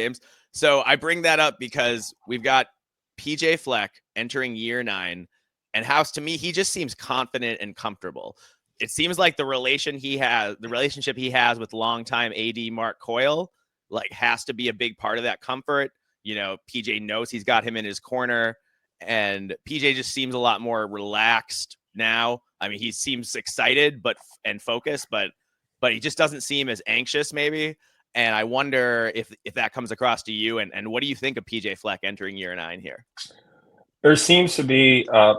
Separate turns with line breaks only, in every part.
games. So I bring that up because we've got PJ Fleck entering year 9, and House, to me, he just seems confident and comfortable. It seems like the relationship he has with longtime AD Mark Coyle, like, has to be a big part of that comfort. You know, PJ knows he's got him in his corner, and PJ just seems a lot more relaxed now. I mean, he seems excited and focused, but he just doesn't seem as anxious, maybe. And I wonder if that comes across to you, and what do you think of PJ Fleck entering year 9 here?
There seems to be a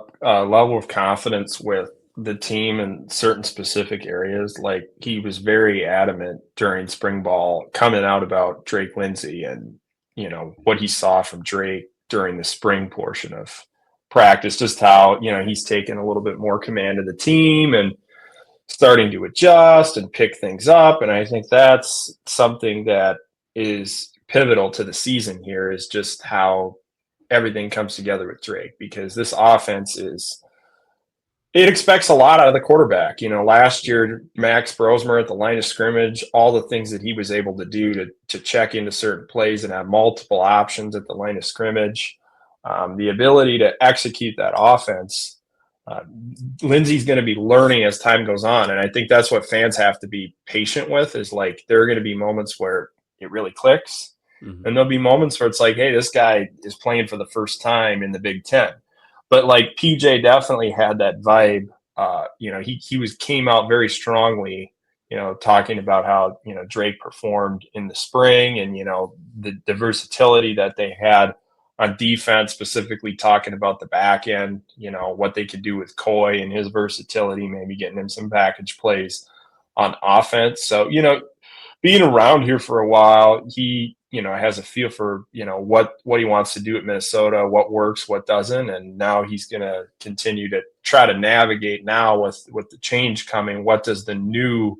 level of confidence with the team in certain specific areas. Like, he was very adamant during spring ball coming out about Drake Lindsay and, you know, what he saw from Drake during the spring portion of practice, just how, you know, he's taken a little bit more command of the team and starting to adjust and pick things up. And I think that's something that is pivotal to the season here, is just how everything comes together with Drake, because this offense it expects a lot out of the quarterback. You know, last year, Max Brosmer at the line of scrimmage, all the things that he was able to do to check into certain plays and have multiple options at the line of scrimmage, the ability to execute that offense. Lindsey's going to be learning as time goes on. And I think that's what fans have to be patient with, is like, there are going to be moments where it really clicks. Mm-hmm. And there'll be moments where it's like, hey, this guy is playing for the first time in the Big Ten. But like, PJ definitely had that vibe. You know, he came out very strongly, you know, talking about how, you know, Drake performed in the spring, and, you know, the versatility that they had on defense, specifically talking about the back end, you know, what they could do with Coy and his versatility, maybe getting him some package plays on offense. So, you know, being around here for a while, he, you know, has a feel for, you know, what he wants to do at Minnesota, what works, what doesn't. And now he's going to continue to try to navigate now with the change coming. What does the new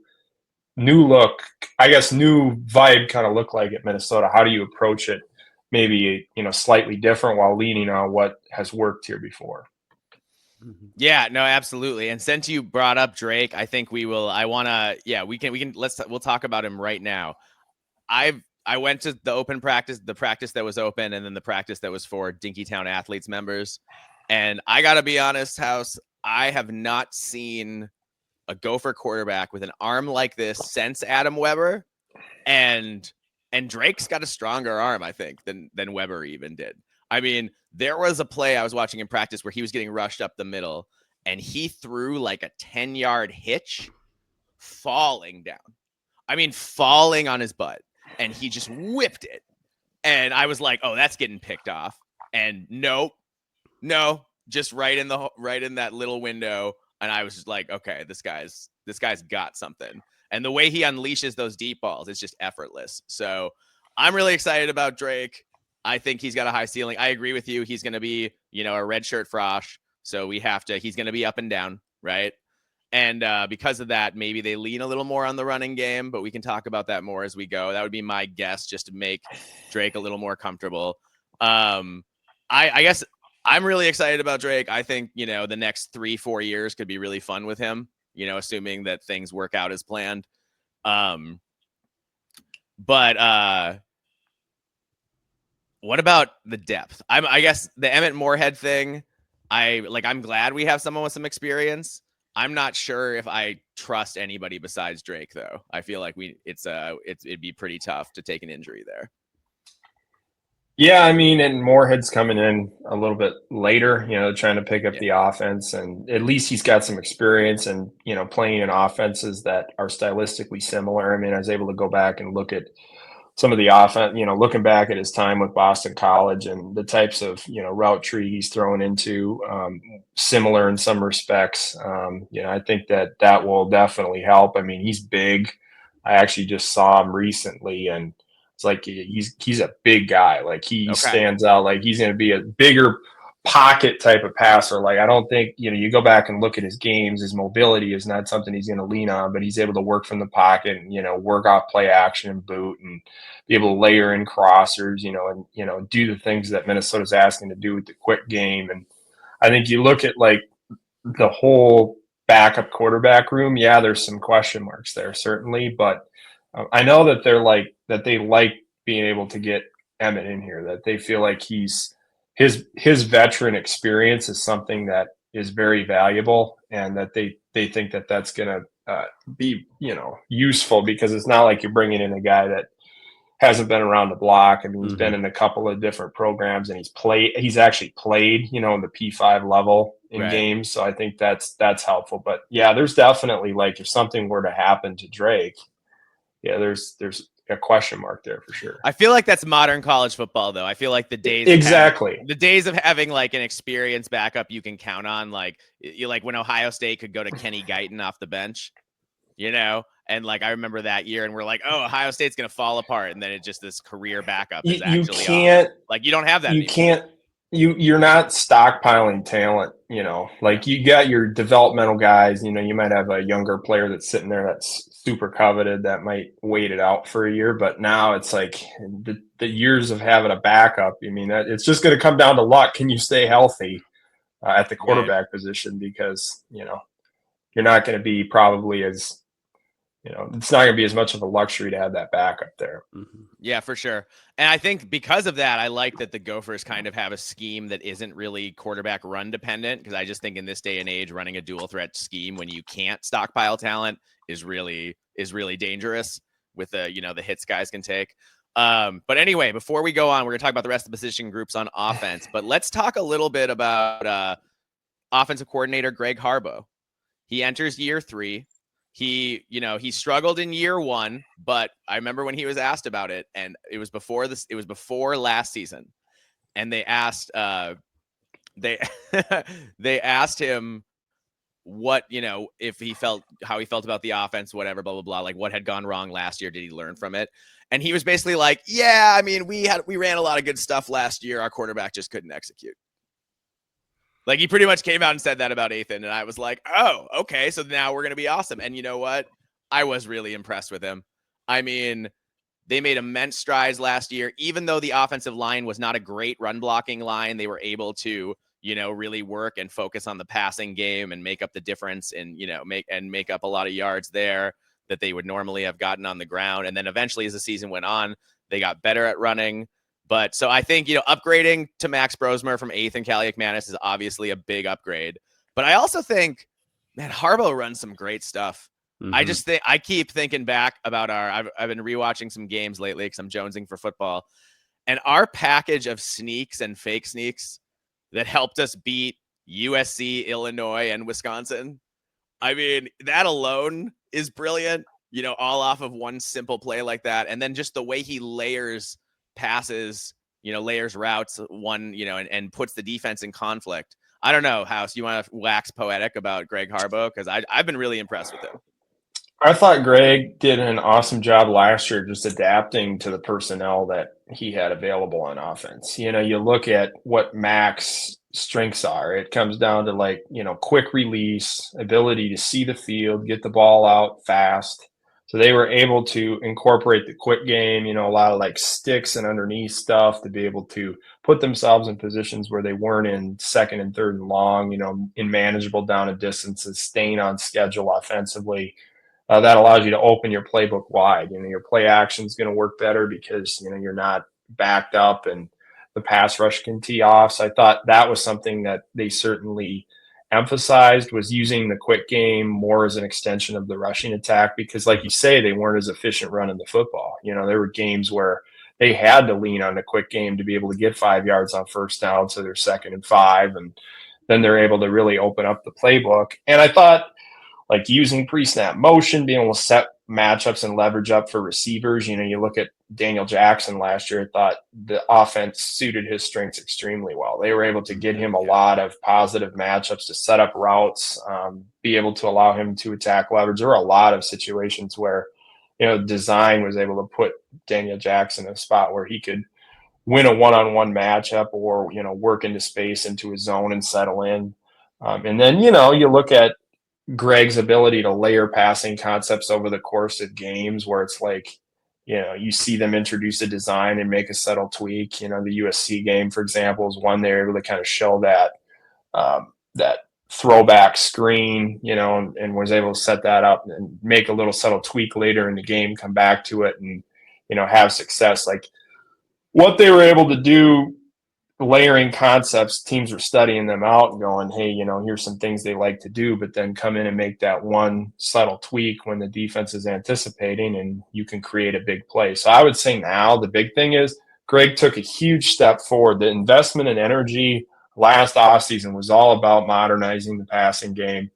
look, I guess, new vibe kind of look like at Minnesota? How do you approach it? Maybe, you know, slightly different while leaning on what has worked here before.
Yeah, no, absolutely. And since you brought up Drake, I think we'll talk about him right now. I went to the open practice, the practice that was open, and then the practice that was for Dinkytown Athletes members. And I got to be honest, House, I have not seen a Gopher quarterback with an arm like this since Adam Weber. And Drake's got a stronger arm, I think, than Weber even did. I mean, there was a play I was watching in practice where he was getting rushed up the middle, and he threw like a 10-yard hitch falling down. I mean, falling on his butt. And he just whipped it. And I was like, oh, that's getting picked off. And no, just right in that little window. And I was just like, okay, this guy's got something. And the way he unleashes those deep balls is just effortless. So I'm really excited about Drake. I think he's got a high ceiling. I agree with you. He's going to be, you know, a redshirt frosh. So he's going to be up and down, right? And because of that, maybe they lean a little more on the running game, but we can talk about that more as we go. That would be my guess, just to make Drake a little more comfortable. I guess I'm really excited about Drake. I think, you know, the next 3-4 years could be really fun with him, you know, assuming that things work out as planned. But what about the depth? I guess the Emmett Moorhead thing, I'm glad we have someone with some experience. I'm not sure if I trust anybody besides Drake, though. I feel like it'd be pretty tough to take an injury there.
Yeah, I mean, and Moorhead's coming in a little bit later, you know, trying to pick up the offense, and at least he's got some experience and, you know, playing in offenses that are stylistically similar. I mean, I was able to go back and look at some of the offense, you know, looking back at his time with Boston College and the types of, you know, route tree he's thrown into, similar in some respects. You know, I think that will definitely help. I mean, he's big. I actually just saw him recently, and it's like he's a big guy. Like, he stands out. Like, he's going to be a bigger pocket type of passer. Like, I don't think, you know, you go back and look at his games, his mobility is not something he's going to lean on, but he's able to work from the pocket and, you know, work off play action and boot and be able to layer in crossers, you know, and, you know, do the things that Minnesota's asking to do with the quick game. And I think you look at like the whole backup quarterback room. Yeah, there's some question marks there, certainly, but I know that they like being able to get Emmett in here, that they feel like his veteran experience is something that is very valuable, and that they think that that's going to be, useful, because it's not like you're bringing in a guy that hasn't been around the block. I mean, he's been in a couple of different programs, and he's actually played, in the P5 level in games. So I think that's helpful. But yeah, there's definitely, like, if something were to happen to Drake, yeah, there's a question mark there for sure.
I feel like that's modern college football, though. I feel like the days of having like an experienced backup you can count on, like when Ohio State could go to Kenny Guyton off the bench, and like I remember that year, and we're like, oh, Ohio State's gonna fall apart, and then it just this career backup is actually on. Like you don't have that.
You're not stockpiling talent, like you got your developmental guys, you might have a younger player that's sitting there that's super coveted that might wait it out for a year. But now it's like the years of having a backup, I mean, it's just going to come down to luck. Can you stay healthy at the quarterback position? Because, you're not going to be probably as, it's not going to be as much of a luxury to have that backup there.
Yeah, for sure. And I think because of that, I like that the Gophers kind of have a scheme that isn't really quarterback run dependent, because I just think in this day and age, running a dual threat scheme when you can't stockpile talent is really dangerous with the hits guys can take. But anyway, before we go on, we're going to talk about the rest of the position groups on offense. But let's talk a little bit about offensive coordinator Greg Harbaugh. He enters year 3. He struggled in year 1, but I remember when he was asked about it, and it was before last season. And they asked they asked him what, if how he felt about the offense, whatever, blah, blah, blah, like what had gone wrong last year. Did he learn from it? And he was basically like, yeah, I mean, we ran a lot of good stuff last year. Our quarterback just couldn't execute. Like he pretty much came out and said that about Ethan. And I was like, oh, okay. So now we're going to be awesome. And you know what? I was really impressed with him. I mean, they made immense strides last year, even though the offensive line was not a great run blocking line. They were able to, really work and focus on the passing game and make up the difference and, make up a lot of yards there that they would normally have gotten on the ground. And then eventually as the season went on, they got better at running. But so I think, upgrading to Max Brosmer from 8th and Callie McManus is obviously a big upgrade. But I also think, man, Harbaugh runs some great stuff. I just think I keep thinking back about I've been rewatching some games lately because I'm jonesing for football, and our package of sneaks and fake sneaks that helped us beat USC, Illinois, and Wisconsin. I mean, that alone is brilliant, all off of one simple play like that. And then just the way he layers passes, layers routes, and puts the defense in conflict. I don't know, House, you want to wax poetic about Greg Harbaugh? Because I've been really impressed with him.
I thought Greg did an awesome job last year just adapting to the personnel that he had available on offense. You look at what Mac's strengths are. It comes down to quick release, ability to see the field, get the ball out fast. So they were able to incorporate the quick game, a lot of sticks and underneath stuff to be able to put themselves in positions where they weren't in 2nd and 3rd and long, in manageable down and distances, staying on schedule offensively. That allows you to open your playbook wide. Your play action is going to work better because, you're not backed up and the pass rush can tee off. So I thought that was something that they certainly emphasized, was using the quick game more as an extension of the rushing attack, because like you say, they weren't as efficient running the football. There were games where they had to lean on the quick game to be able to get 5 yards on first down. So they're 2nd and 5, and then they're able to really open up the playbook. And I thought, using pre-snap motion, being able to set matchups and leverage up for receivers. You look at Daniel Jackson last year, I thought the offense suited his strengths extremely well. They were able to get him a lot of positive matchups to set up routes, be able to allow him to attack leverage. There were a lot of situations where, design was able to put Daniel Jackson in a spot where he could win a one-on-one matchup or, work into space into his zone and settle in. And then, you look at Greg's ability to layer passing concepts over the course of games where it's you see them introduce a design and make a subtle tweak. The USC game, for example, is one they're able to kind of show that that throwback screen, and was able to set that up and make a little subtle tweak later in the game, come back to it and, have success. what they were able to do, layering concepts, teams were studying them out and going, hey, here's some things they like to do, but then come in and make that one subtle tweak when the defense is anticipating, and you can create a big play. So I would say now the big thing is Greg took a huge step forward. The investment in energy last offseason was all about modernizing the passing game,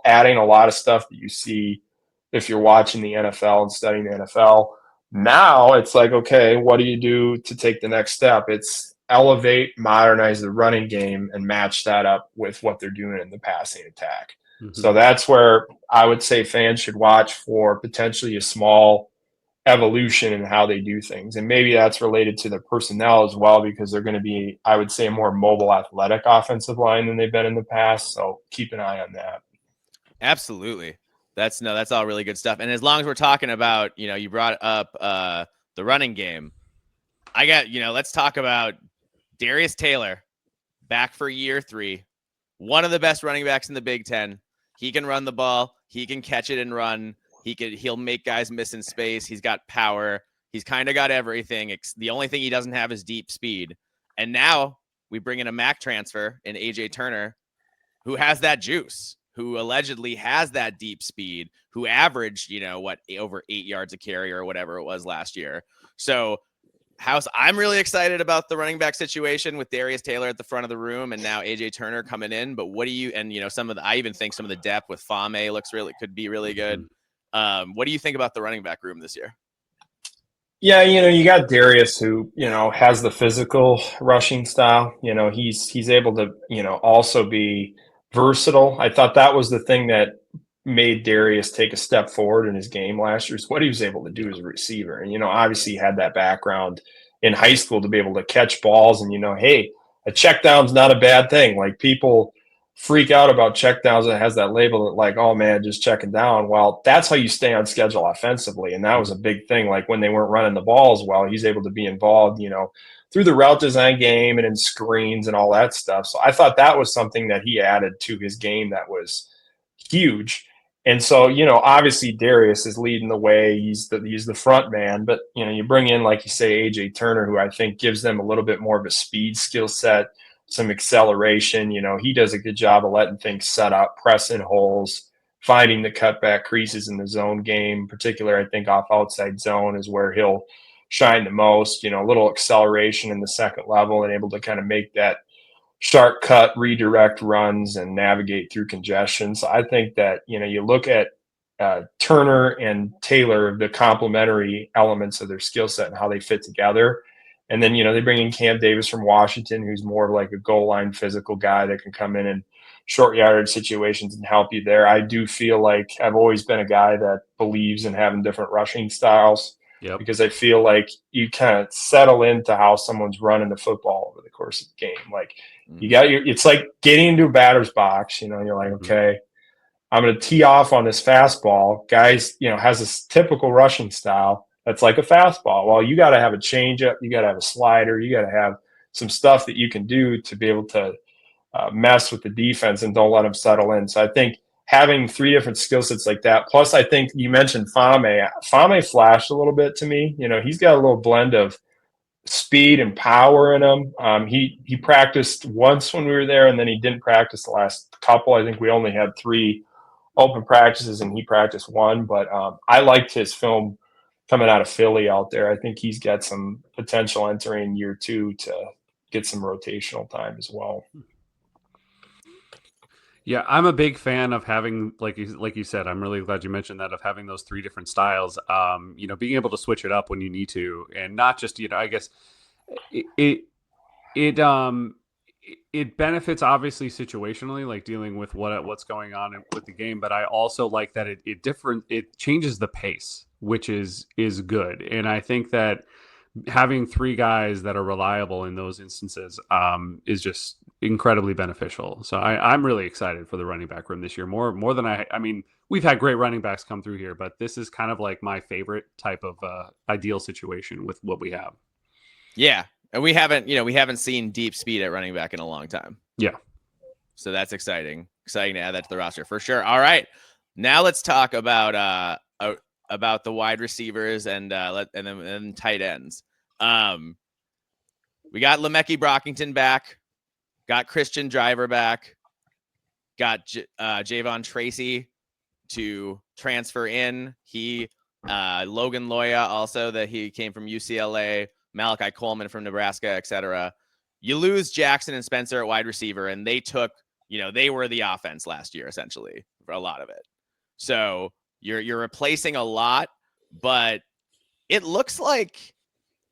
adding a lot of stuff that you see if you're watching the NFL and studying the NFL. Now it's like, okay, what do you do to take the next step? It's elevate, modernize the running game, and match that up with what they're doing in the passing attack. Mm-hmm. So that's where I would say fans should watch for potentially a small evolution in how they do things. And maybe that's related to the personnel as well, because they're going to be, I would say, a more mobile, athletic offensive line than they've been in the past. So keep an eye on that.
Absolutely. That's all really good stuff. And as long as we're talking about, you brought up the running game, let's talk about Darius Taylor back for year 3. One of the best running backs in the Big Ten. He can run the ball. He can catch it and run. He'll make guys miss in space. He's got power. He's kind of got everything. The only thing he doesn't have is deep speed. And now we bring in a MAC transfer in AJ Turner, who has that juice, who allegedly has that deep speed, who averaged, over 8 yards a carry or whatever it was last year. So House, I'm really excited about the running back situation with Darius Taylor at the front of the room and now AJ Turner coming in. But what do you, and I even think some of the depth with Fame could be really good. What do you think about the running back room this year?
Yeah, you got Darius who, has the physical rushing style. He's able to, also be versatile. I thought that was the thing that made Darius take a step forward in his game last year, is what he was able to do as a receiver. And, obviously he had that background in high school to be able to catch balls and, hey, a check down's not a bad thing. Like, people freak out about check downs and it has that label that, like, oh man, just checking down. Well, that's how you stay on schedule offensively. And that was a big thing. Like, when they weren't running the ball as well, he's able to be involved, through the route design game and in screens and all that stuff. So I thought that was something that he added to his game that was huge. And so, obviously Darius is leading the way. He's the front man, but, you bring in, like you say, AJ Turner, who I think gives them a little bit more of a speed skill set, some acceleration. He does a good job of letting things set up, pressing holes, finding the cutback creases in the zone game. Particular, I think, off outside zone is where he'll shine the most. A little acceleration in the second level and able to kind of make that sharp cut, redirect runs, and navigate through congestion. So I think that, you look at Turner and Taylor, the complementary elements of their skill set and how they fit together. And then, they bring in Cam Davis from Washington, who's more of like a goal line physical guy that can come in and short yardage situations and help you there. I do feel like I've always been a guy that believes in having different rushing styles. Yep. Because I feel like you kind of settle into how someone's running the football over the course of the game. Like, it's like getting into a batter's box, you're like, okay, I'm going to tee off on this fastball. Guys, has this typical rushing style that's like a fastball. Well, you got to have a changeup, you got to have a slider, you got to have some stuff that you can do to be able to mess with the defense and don't let them settle in. So I think having 3 different skill sets like that, plus I think you mentioned Fame. Fame flashed a little bit to me. He's got a little blend of speed and power in him. He practiced once when we were there, and then he didn't practice the last couple. I think we only had 3 open practices, and he practiced 1. But I liked his film coming out of Philly out there. I think he's got some potential entering year 2 to get some rotational time as well.
Yeah, I'm a big fan of having, like you said, I'm really glad you mentioned that, of having those 3 different styles. Being able to switch it up when you need to, and not just, I guess it benefits obviously situationally, like dealing with what's going on with the game. But I also like that it changes the pace, which is good. And I think that having 3 guys that are reliable in those instances is just incredibly beneficial. So I'm really excited for the running back room this year, more than I mean, we've had great running backs come through here, but this is kind of like my favorite type of ideal situation with what we have.
Yeah. And we haven't seen deep speed at running back in a long time.
Yeah.
So that's exciting to add that to the roster for sure. All right. Now let's talk about the wide receivers and then tight ends. We got Lemecki Brockington back, got Christian Driver back, got Javon Tracy to transfer in. Logan Loya also, that he came from UCLA, Malachi Coleman from Nebraska, etc. You lose Jackson and Spencer at wide receiver, and they took, they were the offense last year essentially for a lot of it. So you're replacing a lot, but it looks like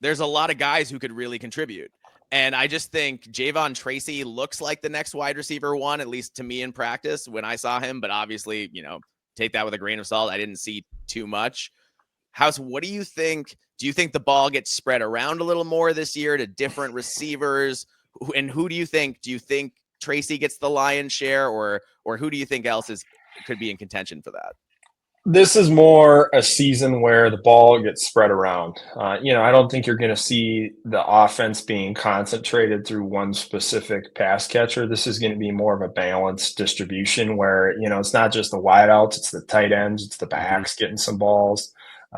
there's a lot of guys who could really contribute. And I just think Javon Tracy looks like the next wide receiver one, at least to me in practice when I saw him. But obviously, take that with a grain of salt. I didn't see too much. House, what do you think? Do you think the ball gets spread around a little more this year to different receivers? And who do you think? Do you think Tracy gets the lion's share, or who do you think else could be in contention for that?
This is more a season where the ball gets spread around. I don't think you're going to see the offense being concentrated through one specific pass catcher. This is going to be more of a balanced distribution where, it's not just the wideouts, it's the tight ends, it's the backs getting some balls.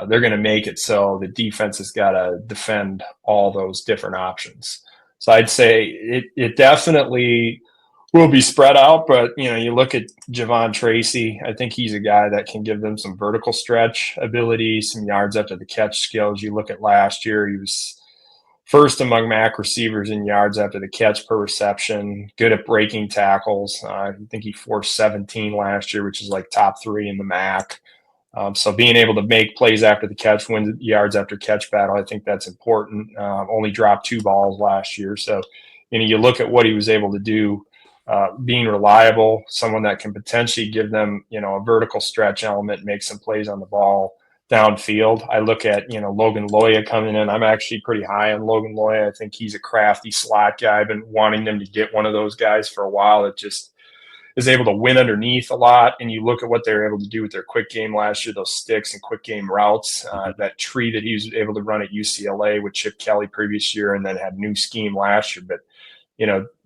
They're going to make it so the defense has got to defend all those different options. So I'd say it definitely will be spread out, but you look at Javon Tracy. I think he's a guy that can give them some vertical stretch ability, some yards after the catch skills. You look at last year, he was first among MAC receivers in yards after the catch per reception, good at breaking tackles. I think he forced 17 last year, which is like top 3 in the MAC. So being able to make plays after the catch, win the yards after catch battle, I think that's important. Only dropped 2 balls last year. So, you look at what he was able to do. Being reliable, someone that can potentially give them, a vertical stretch element, make some plays on the ball downfield. I look at, Logan Loya coming in. I'm actually pretty high on Logan Loya. I think he's a crafty slot guy. I've been wanting them to get one of those guys for a while that just is able to win underneath a lot. And you look at what they were able to do with their quick game last year, those sticks and quick game routes, that tree that he was able to run at UCLA with Chip Kelly previous year, and then had new scheme last year. But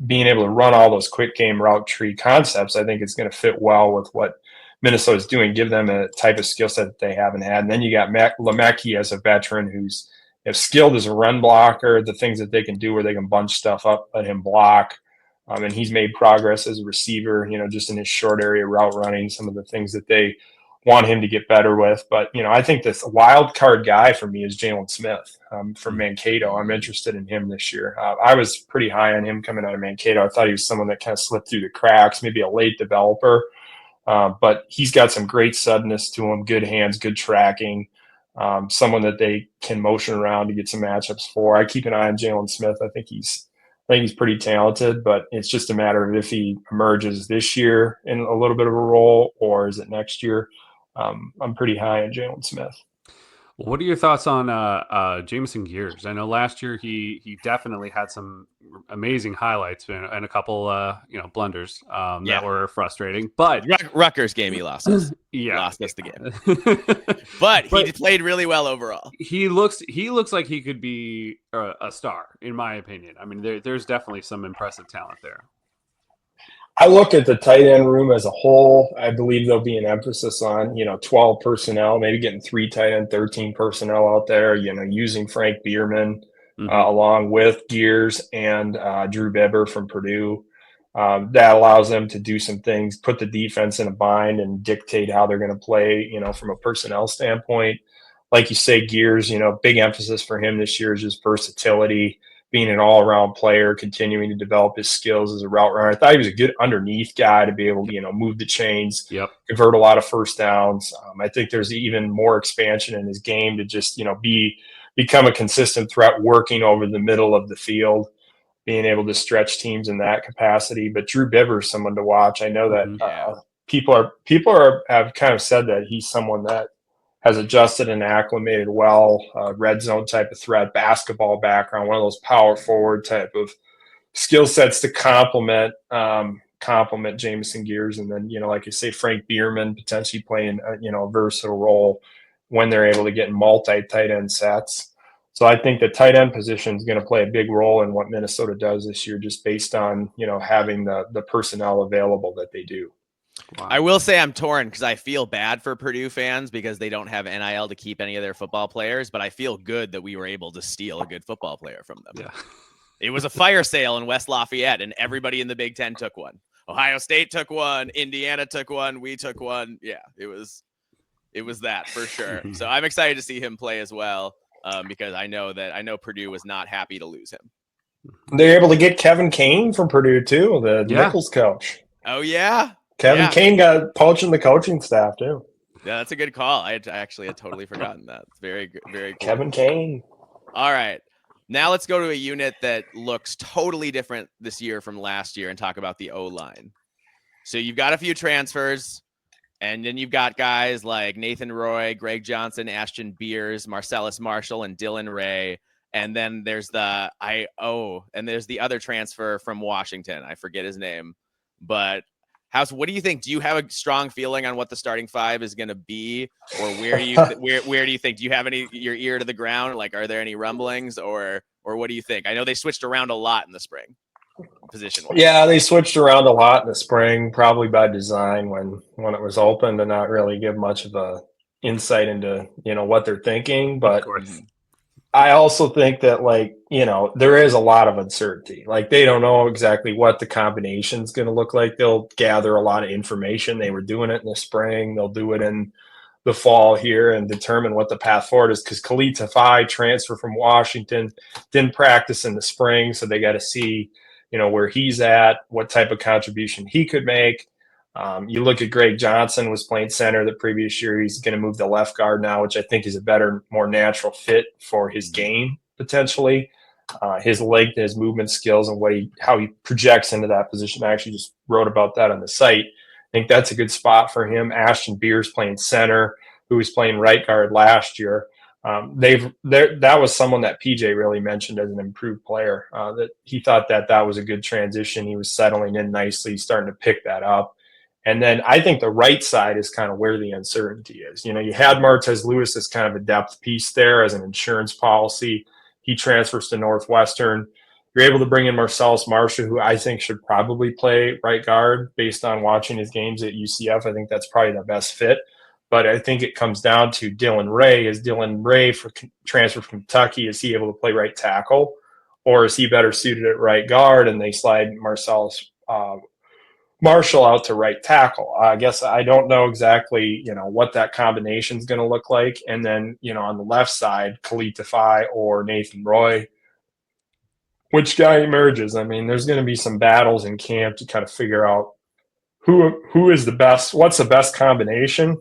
being able to run all those quick game route tree concepts, I think it's going to fit well with what Minnesota's doing, give them a type of skill set that they haven't had. And then you got Lemecki as a veteran who's skilled as a run blocker, the things that they can do where they can bunch stuff up, let him block. And he's made progress as a receiver, just in his short area route running, some of the things that they want him to get better with. But, I think this wild card guy for me is Jalen Smith from Mankato. I'm interested in him this year. I was pretty high on him coming out of Mankato. I thought he was someone that kind of slipped through the cracks, maybe a late developer. But he's got some great suddenness to him, good hands, good tracking, someone that they can motion around to get some matchups for. I keep an eye on Jalen Smith. I think he's pretty talented, but it's just a matter of if he emerges this year in a little bit of a role, or is it next year? I'm pretty high on Jalen Smith.
What are your thoughts on Jameson Gears? I know last year he definitely had some amazing highlights and a couple blunders that were frustrating. But
Rutgers game he lost us. Lost us the game. but he played really well overall.
He looks like he could be a star, in my opinion. I mean, there's definitely some impressive talent there.
I look at the tight end room as a whole. I believe there'll be an emphasis on, 12 personnel, maybe getting 3 tight end, 13 personnel out there, using Frank Bierman along with Gears and Drew Bibber from Purdue. That allows them to do some things, put the defense in a bind and dictate how they're going to play, from a personnel standpoint. Like you say, Gears, big emphasis for him this year is just versatility, being an all-around player, continuing to develop his skills as a route runner. I thought he was a good underneath guy to be able to, move the chains, convert a lot of first downs. I think there's even more expansion in his game to just, become a consistent threat, working over the middle of the field, being able to stretch teams in that capacity. But Drew Bibber is someone to watch. I know that people have kind of said that he's someone that has adjusted and acclimated well, red zone type of threat, basketball background, one of those power forward type of skill sets to complement Jameson Gears. And then, like you say, Frank Bierman potentially playing, a versatile role when they're able to get multi-tight end sets. So I think the tight end position is going to play a big role in what Minnesota does this year, just based on, having the personnel available that they do.
Wow.
I will say I'm torn because I feel bad for Purdue fans because they don't have NIL to keep any of their football players, but I feel good that we were able to steal a good football player from them.
Yeah.
It was a fire sale in West Lafayette, and everybody in the Big Ten took one. Ohio State took one. Indiana took one. We took one. Yeah, it was that for sure. So I'm excited to see him play as well because I know Purdue was not happy to lose him.
They're able to get Kevin Kane from Purdue too, the Nichols coach.
Oh yeah,
Kevin Kane got poaching the coaching staff too.
Yeah, that's a good call. I actually had totally forgotten that. It's very good, very cool.
Kevin Kane.
All right. Now let's go to a unit that looks totally different this year from last year and talk about the O-line. So you've got a few transfers, and then you've got guys like Nathan Roy, Greg Johnson, Ashton Beers, Marcellus Marshall, and Dylan Ray. And then there's the other transfer from Washington. I forget his name. But House, what do you think? Do you have a strong feeling on what the starting five is going to be, or where do you where do you think? Do you have your ear to the ground? Like, are there any rumblings, or what do you think? I know they switched around a lot in the spring, position-wise.
Yeah, they switched around a lot in the spring, probably by design when it was open to not really give much of a insight into what they're thinking. But I also think that there is a lot of uncertainty. Like they don't know exactly what the combination is going to look like. They'll gather a lot of information. They were doing it in the spring. They'll do it in the fall here and determine what the path forward is. Because Khalid Tafai transfer from Washington, didn't practice in the spring, so they got to see where he's at, what type of contribution he could make. You look at Greg Johnson, was playing center the previous year. He's going to move to left guard now, which I think is a better, more natural fit for his game potentially. His length, his movement skills, and how he projects into that position. I actually just wrote about that on the site. I think that's a good spot for him. Ashton Beers playing center, who was playing right guard last year. That was someone that PJ really mentioned as an improved player. That he thought that was a good transition. He was settling in nicely, starting to pick that up. And then I think the right side is kind of where the uncertainty is. You had Martez Lewis as kind of a depth piece there as an insurance policy. He transfers to Northwestern. You're able to bring in Marcellus Marshall, who I think should probably play right guard based on watching his games at UCF. I think that's probably the best fit. But I think it comes down to Dylan Ray. Is Dylan Ray for transfer from Kentucky? Is he able to play right tackle? Or is he better suited at right guard and they slide Marcellus Marshall out to right tackle? I guess I don't know exactly, what that combination is going to look like. And then, on the left side, Khalid Tafai or Nathan Roy, which guy emerges? I mean, there's going to be some battles in camp to kind of figure out who is the best, what's the best combination,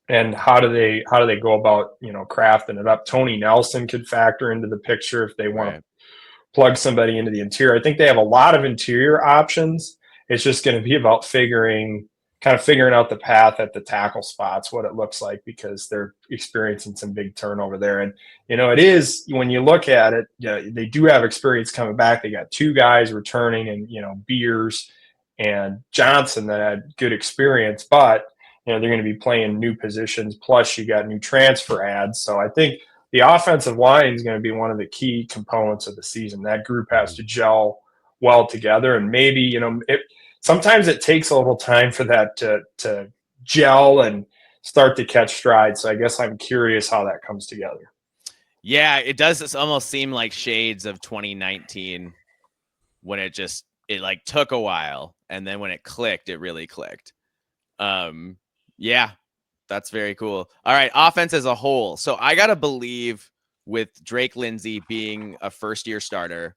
and how do they go about, crafting it up. Tony Nelson could factor into the picture if they want to plug somebody into the interior. I think they have a lot of interior options. It's just going to be about figuring out the path at the tackle spots, what it looks like, because they're experiencing some big turnover there. And, it is, when you look at it, they do have experience coming back. They got two guys returning and, Beers and Johnson that had good experience, but, they're going to be playing new positions. Plus you got new transfer ads. So I think the offensive line is going to be one of the key components of the season. That group has to gel well together, and maybe sometimes it takes a little time for that to gel and start to catch stride. So I guess I'm curious how that comes together.
Yeah, it does almost seem like shades of 2019 when it took a while, and then when it clicked, it really clicked. Yeah, that's very cool. All right, offense as a whole. So I gotta believe with Drake Lindsey being a first-year starter,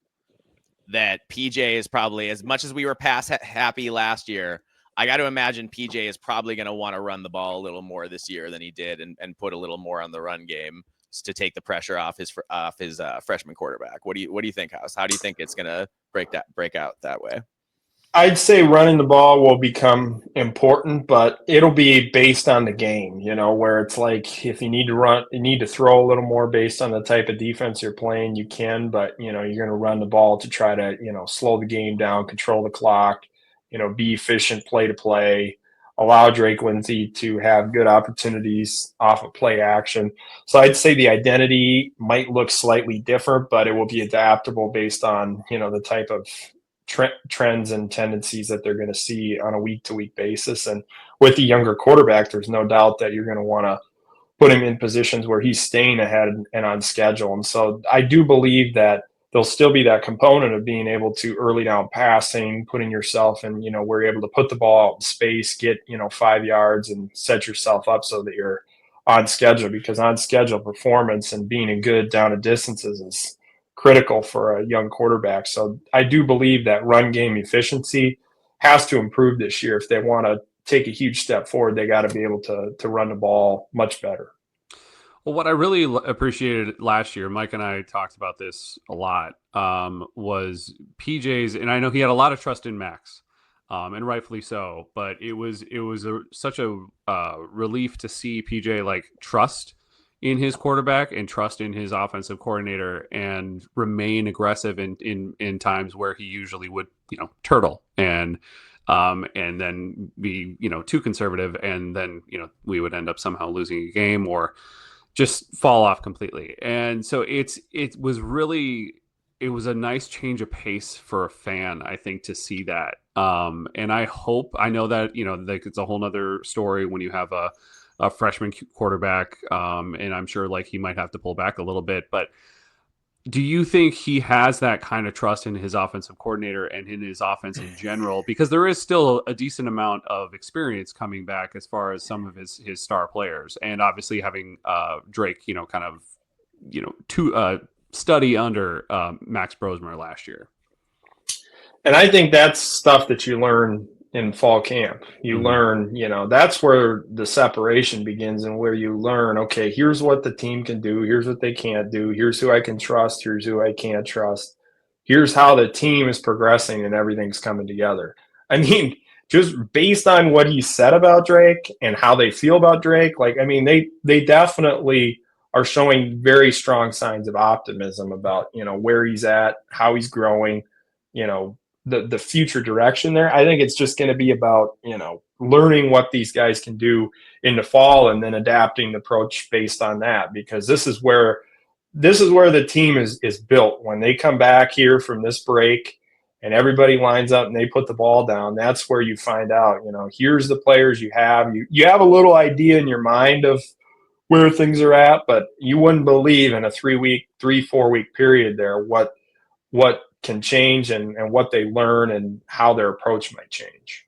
that PJ is probably, as much as we were past happy last year, I got to imagine PJ is probably going to want to run the ball a little more this year than he did and put a little more on the run game to take the pressure off his freshman quarterback. What do you think, House? How do you think it's going to break out that way?
I'd say running the ball will become important, but it'll be based on the game, where it's like if you need to throw a little more based on the type of defense you're playing, you can, but, you're going to run the ball to try to, slow the game down, control the clock, be efficient play to play, allow Drake Lindsey to have good opportunities off of play action. So I'd say the identity might look slightly different, but it will be adaptable based on, the type of trends and tendencies that they're going to see on a week-to-week basis. And with the younger quarterback, there's no doubt that you're going to want to put him in positions where he's staying ahead and on schedule. And so I do believe that there'll still be that component of being able to early down passing, putting yourself in, where you're able to put the ball out in space, get, 5 yards and set yourself up so that you're on schedule, because on schedule performance and being a good down and distances is critical for a young quarterback. So I do believe that run game efficiency has to improve this year. If they want to take a huge step forward, they got to be able to run the ball much better.
Well, what I really appreciated last year, Mike and I talked about this a lot, was PJ's, and I know he had a lot of trust in Max, and rightfully so. But it was such a relief to see PJ like trust in his quarterback and trust in his offensive coordinator and remain aggressive in times where he usually would, turtle and then be, too conservative. And then, we would end up somehow losing a game or just fall off completely. And so it was a nice change of pace for a fan, I think, to see that. And I know that, like it's a whole nother story when you have a freshman quarterback, and I'm sure like he might have to pull back a little bit, but do you think he has that kind of trust in his offensive coordinator and in his offense in general? Because there is still a decent amount of experience coming back as far as some of his star players, and obviously having Drake, to study under Max Brosmer last year.
And I think that's stuff that you learn in fall camp. You learn, that's where the separation begins, and where you learn, okay, here's what the team can do. Here's what they can't do. Here's who I can trust. Here's who I can't trust. Here's how the team is progressing and everything's coming together. I mean, just based on what he said about Drake and how they feel about Drake, they definitely are showing very strong signs of optimism about, where he's at, how he's growing, the future direction there. I think it's just going to be about, learning what these guys can do in the fall and then adapting the approach based on that, because this is where the team is built. When they come back here from this break and everybody lines up and they put the ball down, that's where you find out, here's the players you have. You have a little idea in your mind of where things are at, but you wouldn't believe in a 4 week period there what can change and what they learn and how their approach might change.